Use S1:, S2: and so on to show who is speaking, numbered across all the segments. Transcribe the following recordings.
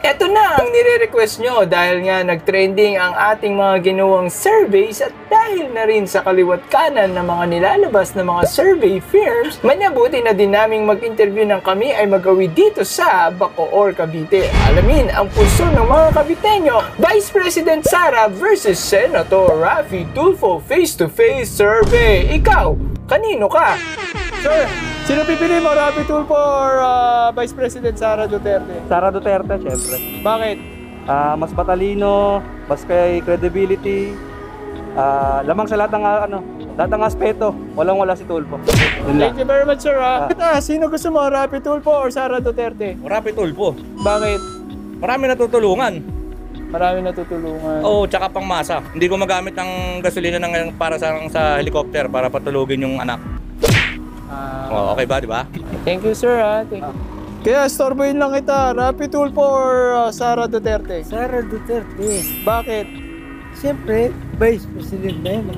S1: Eto na ang nire-request nyo dahil nga nag-trending ang ating mga ginawang surveys at dahil na rin sa kaliwat kanan ng mga nilalabas na mga survey firms, manabuti na din naming mag-interview ng kami ay magawi dito sa Bacoor, Cavite. Alamin ang pulso ng mga Caviteño, Vice President Sara versus Senator Raffy Tulfo face-to-face survey. Ikaw, kanino ka? Sir, sino pipili mo, Raffy Tulfo or Vice President Sara Duterte?
S2: Sara Duterte, syempre.
S1: Bakit?
S2: Mas matalino, mas kay credibility, lamang sa lahat ng aspeto. Walang-wala si Tulfo.
S1: Thank you very much, sir. Sino gusto mo, Raffy Tulfo or Sara Duterte?
S3: Raffy Tulfo.
S1: Bakit?
S3: Marami natutulungan.
S1: Marami natutulungan.
S3: Oo, tsaka pang masa. Hindi ko magamit ang gasolina para sa helicopter para patulugin yung anak. Okay ba, di ba?
S1: Thank you, sir. Thank you. Kaya, storboyin lang kita. Raffy Tulfo or Sara Duterte?
S4: Sara Duterte.
S1: Bakit?
S4: Siyempre, Vice President na yun.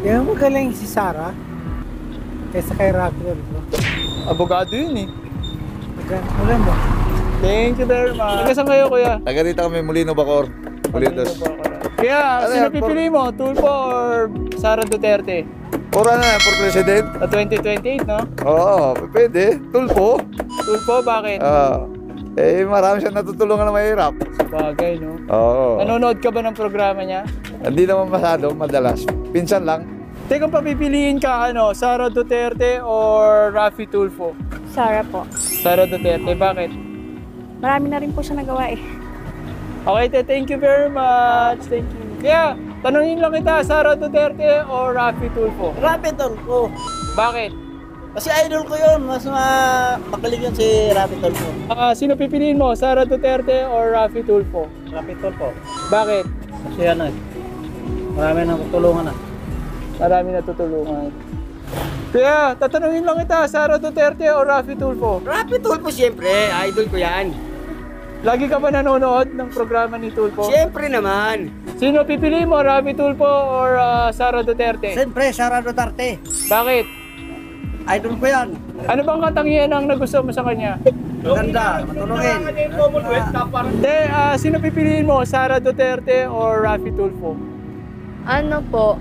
S4: Kaya magaling si Sara kaysa kay Raffy Tulfo.
S1: Abogado yun eh.
S4: Maganda.
S1: Thank you very much. Taga saan kayo, kuya?
S5: Taga dito kami, Molino, Bacoor. Molinos.
S1: Kaya, sino pipili mo? Tulfo or Sara Duterte?
S5: Puro na, for president?
S1: Sa 2028, no?
S5: Oo, pwede. Tulfo.
S1: Tulfo, bakit?
S5: Marami siya natutulungan na mahirap.
S1: Bagay, no?
S5: Oo.
S1: Nanonood ka ba ng programa niya?
S5: Hindi naman masyado, madalas. Pinsan lang.
S1: Teka, kung papipiliin ka, Sara Duterte or Raffy Tulfo?
S6: Sara po.
S1: Sara Duterte, bakit?
S6: Marami na rin po siya nagawa eh.
S1: Okay, thank you very much. Thank you. Kaya, tanungin lang kita, Sara Duterte or Raffy Tulfo?
S4: Raffy Tulfo.
S1: Bakit?
S4: Kasi idol ko yun. Mas magaling yun si Raffy Tulfo.
S1: Sino pipiliin mo, Sara Duterte or Raffy Tulfo?
S4: Raffy Tulfo.
S1: Bakit?
S4: Kasi marami nang tutulungan na.
S1: Marami natutulungan. Kaya, tatanungin lang kita, Sara Duterte or Raffy Tulfo?
S7: Raffy Tulfo, siyempre. Idol ko yan.
S1: Lagi ka ba nanonood ng programa ni Tulfo?
S7: Siyempre naman.
S1: Sino pipiliin mo, Raffy Tulfo or Sara Duterte?
S4: Siyempre, Sara Duterte.
S1: Bakit?
S4: Idol ko yan.
S1: Ano bang katangian ang nagustuhan mo sa kanya?
S4: Maganda, matulungin.
S1: Hindi, sino pipiliin mo, Sara Duterte or Raffy Tulfo?
S6: Ano po?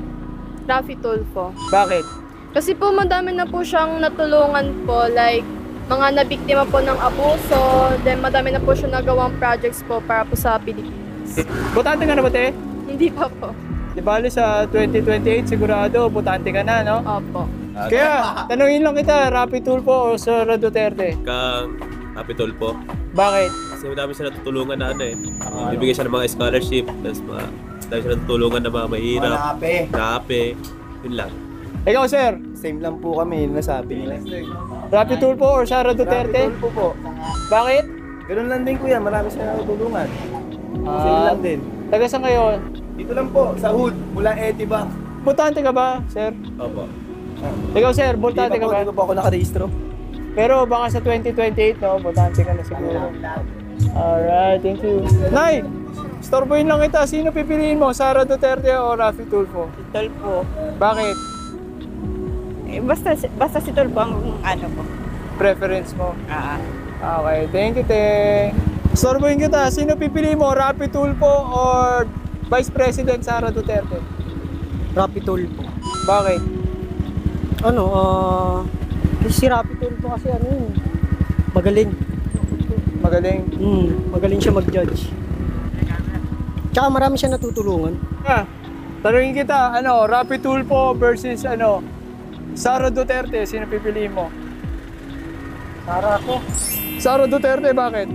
S6: Raffy Tulfo.
S1: Bakit?
S6: Kasi po madami na po siyang natulungan po, like mga nabiktima po ng abuso, then madami na po siya nagawang projects po para po sa Pilipinas.
S1: Botante ka na ba, te?
S6: Hindi pa po.
S1: Di bali sa 2028 sigurado, botante ka na, no?
S6: Opo.
S1: Kaya, tanungin lang kita, Raffy Tulfo o Sara Duterte?
S8: Raffy Tulfo.
S1: Bakit?
S8: Kasi madami siya natutulungan na Bibigyan siya ng mga scholarship, tapos madami siya natutulungan na mga mahirap. Naape. Yun lang.
S1: Ikaw, sir?
S4: Same lang po kami, nasabi nila.
S1: Raffy Tulfo or Sara Duterte?
S4: Tulfo po.
S1: Bakit?
S4: Ganun lang din kuya, marami siya natutulungan. Same lang din.
S1: Taga saan kayo?
S4: Dito lang po, sa hood, mula Etibank.
S1: Botante ka ba, sir?
S8: Opo.
S1: Ikaw, sir, botante ka ba?
S4: Hindi pa po ako nakarehistro.
S1: Pero baka sa 2028, no? Botante ka na siguro. Alright, thank you. Nay! Storboyin lang kita. Sino pipiliin mo? Sara Duterte o Raffy Tulfo?
S9: Tulfo.
S1: Bakit?
S9: Basta si Tulfo ang ano ko.
S1: Preference mo? Okay, thank you, te. Storboyin kita. Sino pipiliin mo? Raffy Tulfo or Vice President Sara Duterte?
S4: Raffy Tulfo.
S1: Bakit?
S4: Si Raffy Tulfo kasi magaling.
S1: Magaling.
S4: Magaling siya mag-judge. Tsaka marami siya natutulungan.
S1: Tanungin kita, Raffy Tulfo versus Sara Duterte, sino pipiliin mo?
S4: Sara ko.
S1: Sara Duterte, bakit?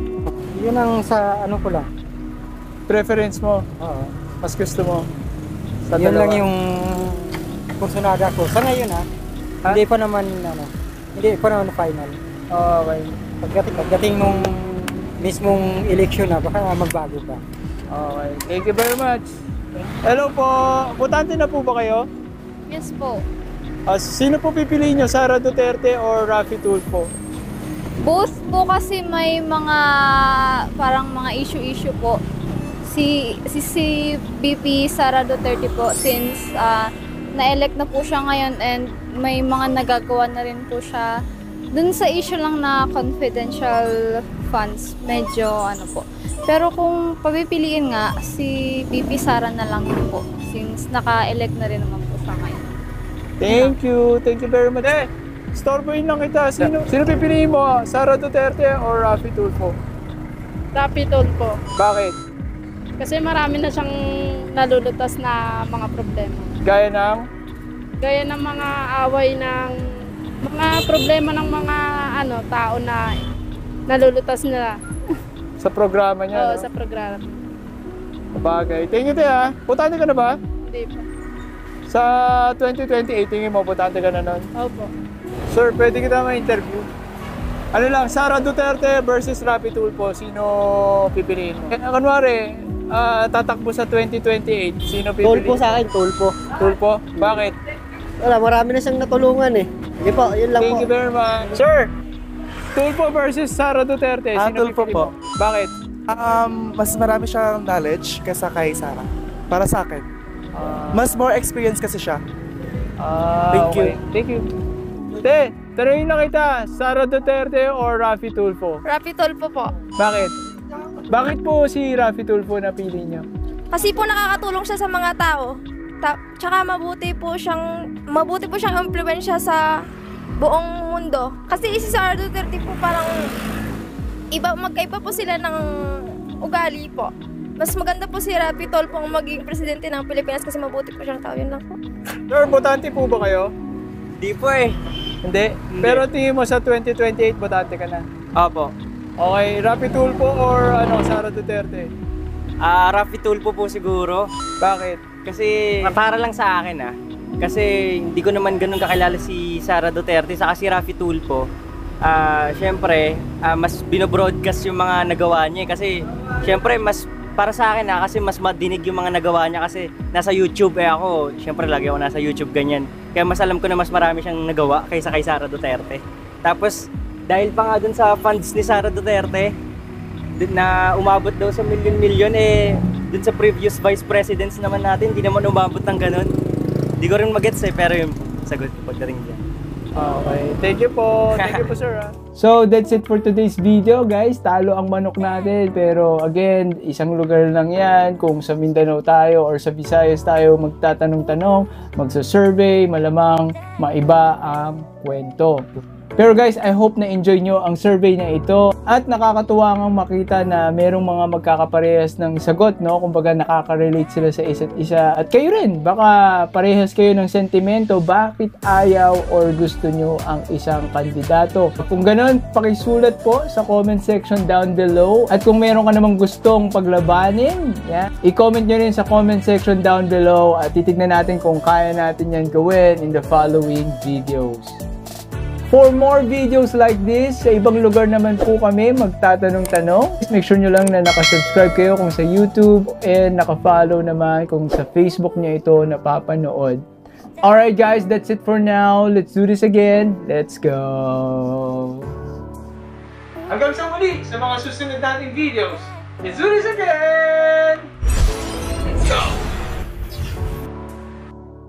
S4: Yun ang sa ko lang.
S1: Preference mo?
S4: Oo.
S1: Mas gusto mo? Sa
S4: Yun
S1: dalawa?
S4: lang yung kursunada ko. Sa ngayon hindi pa naman final.
S1: Okay.
S4: Pagdating nung mismong eleksyon baka magbago pa.
S1: Okay. Thank you very much. Hello po. Botante na po ba kayo?
S6: Yes po.
S1: Sino po pipiliin nyo? Sara Duterte or Raffy Tulfo?
S6: Both po kasi may mga parang mga issue po. Si VP Sara Duterte po since na-elect na po siya ngayon and may mga nagagawa na rin po siya. Dun sa issue lang na confidential funds, medyo ano po. Pero kung pabipiliin nga, si BP Sara na lang po since naka-elect na rin naman po siya ngayon.
S1: Thank you very much. Storboyin lang kita. Sino pipiliin mo? Sara Duterte or Raffy Tulfo?
S10: Raffy Tulfo.
S1: Bakit?
S10: Kasi marami na siyang nalulutas na mga problema.
S1: Gaya ng
S10: mga away ng mga problema ng mga tao na nalulutas nila.
S1: Sa programa niya,
S10: Oo,
S1: no?
S10: sa programa.
S1: Bagay. Thank you, Tia. Putante ka na ba?
S10: Hindi po.
S1: Sa 2028, tingin mo, putante ka na nun?
S10: Opo.
S1: Sir, pwede kita ma-interview? Ano lang, Sara Duterte versus Raffy Tulfo, sino pipiliin mo? Kunwari, tatakbo sa 2028, sino pipiliin?
S7: Tulpo sa akin, tulpo.
S1: Tulfo? Bakit?
S7: Wala, marami na siyang natulungan eh. Sige po, yun lang
S1: Thank
S7: po.
S1: you very much. Sir, Tulfo versus Sara Duterte, sino
S11: Tulfo
S1: pipiliin mo?
S11: po.
S1: Bakit?
S11: Mas marami siyang knowledge kaysa kay Sara. Para sa akin. Mas more experience kasi siya. Thank you.
S1: Thank you. Te, tanongin na kita, Sara Duterte or Raffy Tulfo?
S10: Raffy Tulfo po.
S1: Bakit? Bakit po si Raffy Tulfo napili niyo?
S10: Kasi po nakakatulong siya sa mga tao. Tsaka mabuti po siyang impluwensya sa buong mundo. Kasi si Sara Duterte po parang magkaiba po sila ng ugali po. Mas maganda po si Raffy Tulfo ang maging presidente ng Pilipinas kasi mabuti po siyang tao. Yun lang po.
S1: Sir, botante po ba kayo?
S7: Di po eh.
S1: Hindi. Pero tingin mo sa 2028, botante ka na?
S7: Opo.
S1: Okay, Raffy Tulfo or Sara Duterte?
S7: Raffy Tulfo po siguro.
S1: Bakit?
S7: Kasi para lang sa akin kasi hindi ko naman ganun kakilala si Sara Duterte saka si Raffy Tulfo. Syempre, mas binobroadcast yung mga nagawa niya kasi syempre mas para sa akin kasi mas madinig yung mga nagawa niya kasi nasa YouTube ako, syempre lagi ako nasa YouTube ganyan. Kaya mas alam ko na mas marami siyang nagawa kaysa kay Sara Duterte. Tapos dahil pa nga dun sa funds ni Sara Duterte na umabot daw sa milyon-milyon dun sa previous vice presidents naman natin hindi naman umabot ng ganun. Hindi ko rin magets pero yung sagot ko pagdating dyan.
S1: Okay, thank you po. Thank you po, sir. So, that's it for today's video, guys. Talo ang manok natin. Pero, again, isang lugar lang yan. Kung sa Mindanao tayo or sa Visayas tayo magtatanong-tanong, magsa-survey, malamang maiba ang kwento. Pero guys, I hope na enjoy nyo ang survey na ito at nakakatuwa ngang makita na merong mga magkakaparehas ng sagot, no? Kumbaga nakaka-relate sila sa isa't isa. At kayo rin, baka parehas kayo ng sentimento, bakit ayaw or gusto nyo ang isang kandidato. Kung ganun, pakisulat po sa comment section down below. At kung meron ka namang gustong paglabanin, i-comment nyo rin sa comment section down below at titignan natin kung kaya natin yan gawin in the following videos. For more videos like this, sa ibang lugar naman po kami magtatanong-tanong. Make sure nyo lang na nakasubscribe kayo kung sa YouTube and nakafollow naman kung sa Facebook nyo ito napapanood. Alright guys, that's it for now. Let's do this again. Let's go! Hanggang sa muli sa mga susunod nating videos. Let's do this again! Let's go!